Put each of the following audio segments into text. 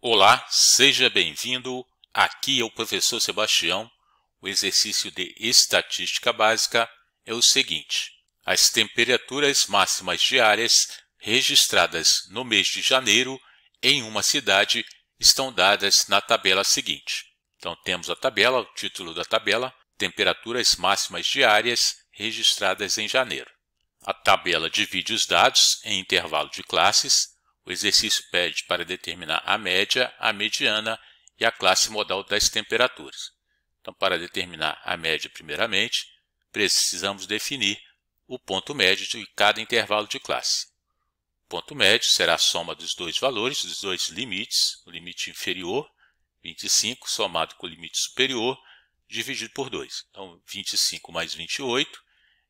Olá, seja bem-vindo. Aqui é o professor Sebastião. O exercício de estatística básica é o seguinte: as temperaturas máximas diárias registradas no mês de janeiro em uma cidade estão dadas na tabela seguinte. Então, temos a tabela, o título da tabela, temperaturas máximas diárias registradas em janeiro. A tabela divide os dados em intervalo de classes. O exercício pede para determinar a média, a mediana e a classe modal das temperaturas. Então, para determinar a média primeiramente, precisamos definir o ponto médio de cada intervalo de classe. O ponto médio será a soma dos dois valores, dos dois limites, o limite inferior, 25, somado com o limite superior, dividido por 2. Então, 25 mais 28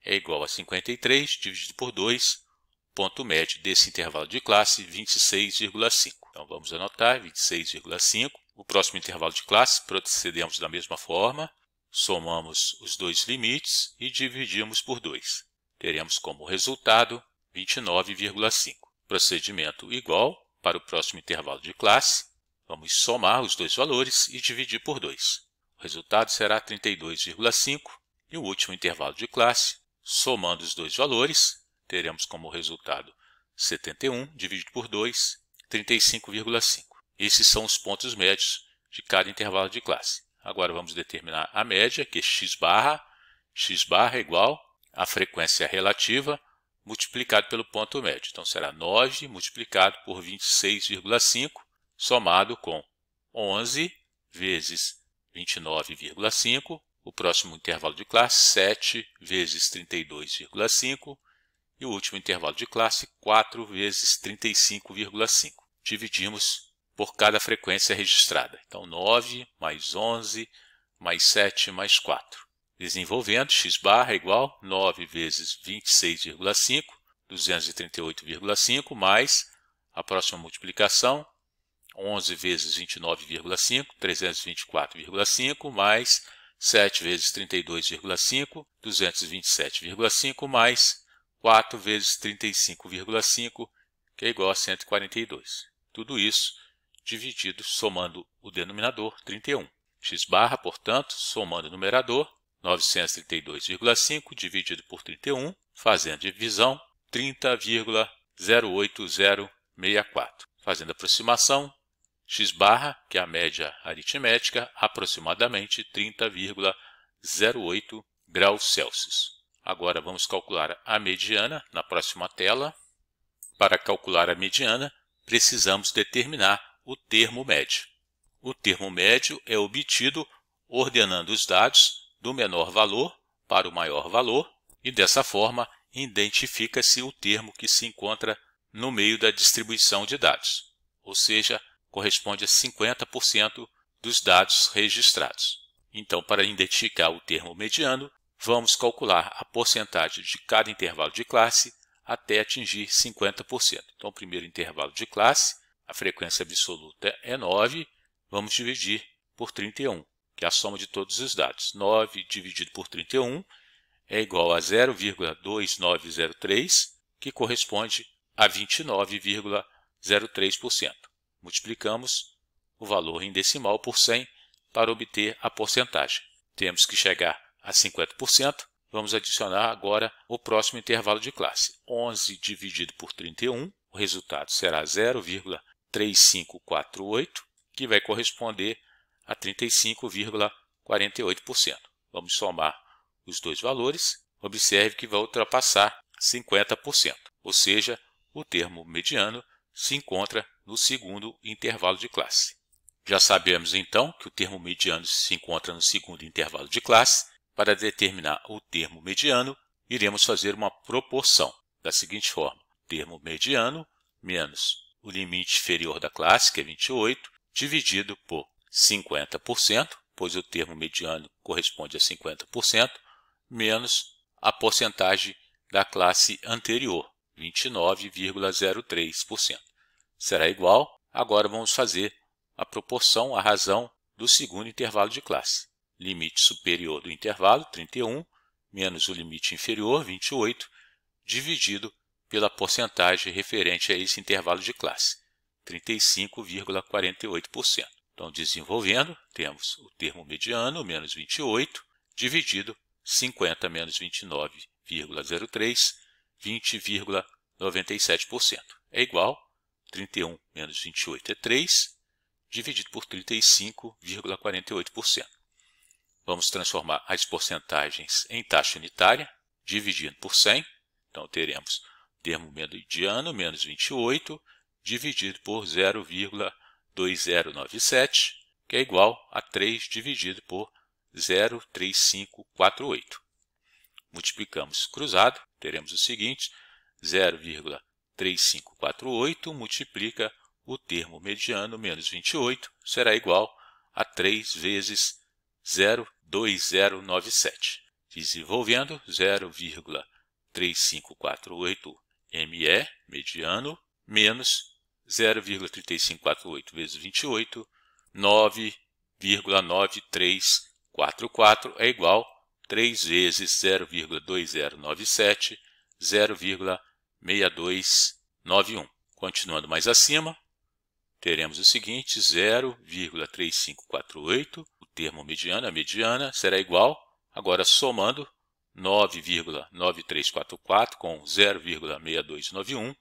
é igual a 53, dividido por 2, ponto médio desse intervalo de classe, 26,5. Então, vamos anotar 26,5. O próximo intervalo de classe, procedemos da mesma forma, somamos os dois limites e dividimos por 2. Teremos como resultado 29,5. Procedimento igual para o próximo intervalo de classe. Vamos somar os dois valores e dividir por 2. O resultado será 32,5. E o último intervalo de classe, somando os dois valores, teremos como resultado 71 dividido por 2, 35,5. Esses são os pontos médios de cada intervalo de classe. Agora vamos determinar a média, que é x barra. X barra é igual à frequência relativa multiplicado pelo ponto médio. Então, será 9 multiplicado por 26,5, somado com 11 vezes 29,5. O próximo intervalo de classe, 7 vezes 32,5. E o último intervalo de classe, 4 vezes 35,5. Dividimos por cada frequência registrada. Então, 9 mais 11 mais 7 mais 4. Desenvolvendo, x barra é igual a 9 vezes 26,5, 238,5, mais a próxima multiplicação, 11 vezes 29,5, 324,5, mais 7 vezes 32,5, 227,5, mais 4 vezes 35,5, que é igual a 142. Tudo isso dividido, somando o denominador, 31. X barra, portanto, somando o numerador, 932,5 dividido por 31, fazendo divisão, 30,08064. Fazendo aproximação, x barra, que é a média aritmética, aproximadamente 30,08 graus Celsius. Agora vamos calcular a mediana na próxima tela. Para calcular a mediana, precisamos determinar o termo médio. O termo médio é obtido ordenando os dados do menor valor para o maior valor e, dessa forma, identifica-se o termo que se encontra no meio da distribuição de dados, ou seja, corresponde a 50% dos dados registrados. Então, para identificar o termo mediano, vamos calcular a porcentagem de cada intervalo de classe até atingir 50%. Então, o primeiro intervalo de classe, a frequência absoluta é 9, vamos dividir por 31, que é a soma de todos os dados. 9 dividido por 31 é igual a 0,2903, que corresponde a 29,03%. Multiplicamos o valor em decimal por 100 para obter a porcentagem. Temos que chegar a 50%. Vamos adicionar agora o próximo intervalo de classe. 11 dividido por 31, o resultado será 0,3548, que vai corresponder a 35,48%. Vamos somar os dois valores. Observe que vai ultrapassar 50%, ou seja, o termo mediano se encontra no segundo intervalo de classe. Já sabemos então que o termo mediano se encontra no segundo intervalo de classe. Para determinar o termo mediano, iremos fazer uma proporção da seguinte forma: termo mediano menos o limite inferior da classe, que é 28, dividido por 50%, pois o termo mediano corresponde a 50%, menos a porcentagem da classe anterior, 29,03%. Será igual. Agora vamos fazer a proporção à razão do segundo intervalo de classe. Limite superior do intervalo, 31, menos o limite inferior, 28, dividido pela porcentagem referente a esse intervalo de classe. 35,48%. Então, desenvolvendo, temos o termo mediano, menos 28, dividido 50 menos 29,03, 20,97%. É igual, 31 menos 28 é 3, dividido por 35,48%. Vamos transformar as porcentagens em taxa unitária, dividindo por 100. Então, teremos termo mediano, menos 28, dividido por 0,2097, que é igual a 3 dividido por 0,3548. Multiplicamos cruzado, teremos o seguinte, 0,3548 multiplica o termo mediano, menos 28, será igual a 3 vezes 0,2097. Desenvolvendo, 0,3548 ME, mediano, menos 0,3548 vezes 28, 9,9344 é igual a 3 vezes 0,2097, 0,6291. Continuando mais acima, teremos o seguinte, 0,3548, o termo mediano, a mediana, será igual, agora somando, 9,9344 com 0,6291,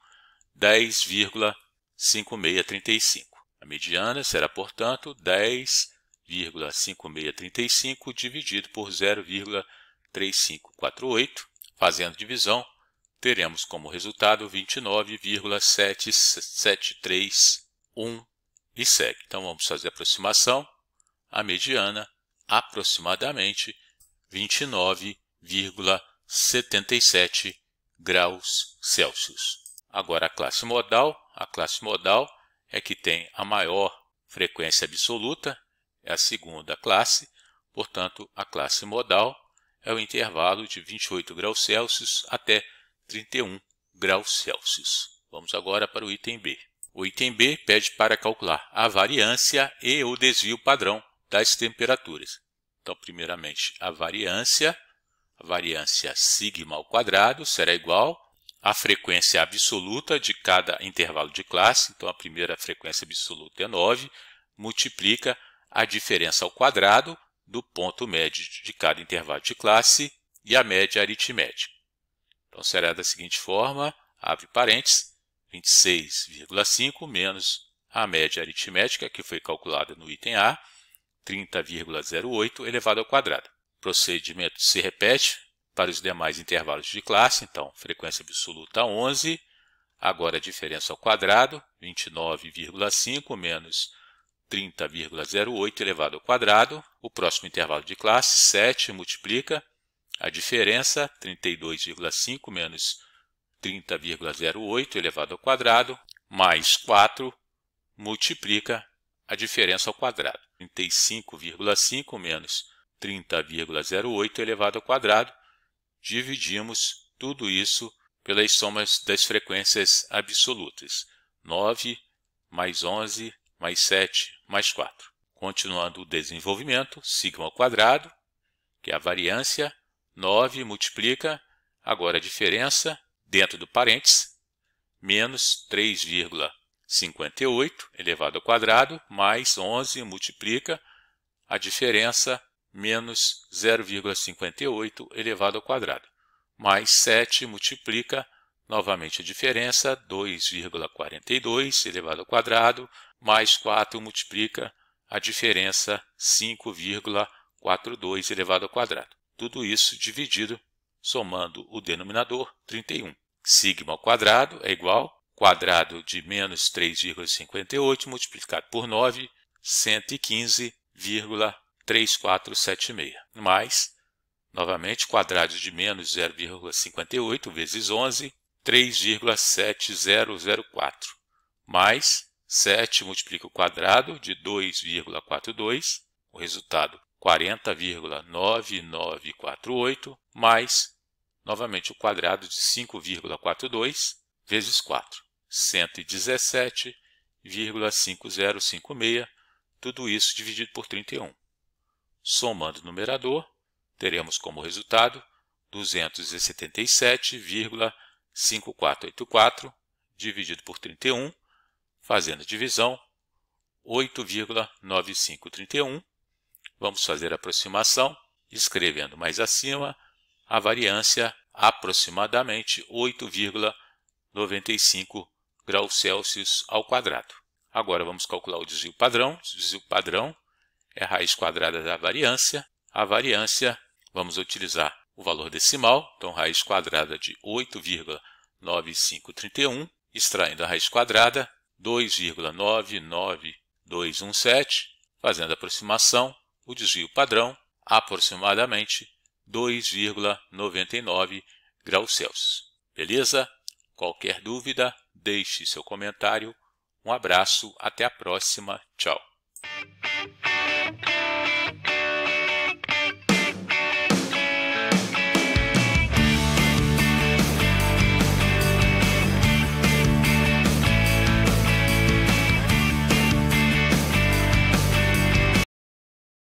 10,5635. A mediana será, portanto, 10,5635 dividido por 0,3548. Fazendo divisão, teremos como resultado 29,7731 e segue. Então, vamos fazer a aproximação. A mediana, aproximadamente 29,77 graus Celsius. Agora, a classe modal é que tem a maior frequência absoluta, é a segunda classe, portanto, a classe modal é o intervalo de 28 graus Celsius até 31 graus Celsius. Vamos agora para o item B. O item B pede para calcular a variância e o desvio padrão das temperaturas. Então, primeiramente, a variância sigma ao quadrado será igual à frequência absoluta de cada intervalo de classe. Então, a primeira frequência absoluta é 9, multiplica a diferença ao quadrado do ponto médio de cada intervalo de classe e a média aritmética. Então, será da seguinte forma, abre parênteses, 26,5 menos a média aritmética, que foi calculada no item A, 30,08 elevado ao quadrado. O procedimento se repete para os demais intervalos de classe. Então, frequência absoluta 11, agora a diferença ao quadrado, 29,5 menos 30,08 elevado ao quadrado. O próximo intervalo de classe, 7, multiplica a diferença, 32,5 menos 30,08 elevado ao quadrado, mais 4, multiplica a diferença ao quadrado. 35,5 menos 30,08 elevado ao quadrado. Dividimos tudo isso pelas somas das frequências absolutas. 9 mais 11 mais 7 mais 4. Continuando o desenvolvimento, sigma ao quadrado, que é a variância, 9 multiplica, agora a diferença, dentro do parênteses, menos 3,58 elevado ao quadrado, mais 11 multiplica a diferença, menos 0,58 elevado ao quadrado, mais 7 multiplica novamente a diferença, 2,42 elevado ao quadrado, mais 4 multiplica a diferença, 5,42 elevado ao quadrado. Tudo isso dividido, somando o denominador, 31. Sigma ao quadrado é igual quadrado de menos 3,58 multiplicado por 9, 115,3476. Mais, novamente, quadrado de menos 0,58 vezes 11, 3,7004. Mais, 7 multiplica o quadrado de 2,42, o resultado 40,9948, mais, novamente, o quadrado de 5,42 vezes 4, 117,5056, tudo isso dividido por 31. Somando o numerador, teremos como resultado 277,5484 dividido por 31, Fazendo a divisão, 8,9531. Vamos fazer a aproximação, escrevendo mais acima a variância aproximadamente 8,95 graus Celsius ao quadrado. Agora vamos calcular o desvio padrão. O desvio padrão é a raiz quadrada da variância. A variância, vamos utilizar o valor decimal, então raiz quadrada de 8,9531, extraindo a raiz quadrada, 2,99217, fazendo a aproximação, o desvio padrão, aproximadamente 2,99 graus Celsius. Beleza? Qualquer dúvida, deixe seu comentário. Um abraço, até a próxima. Tchau.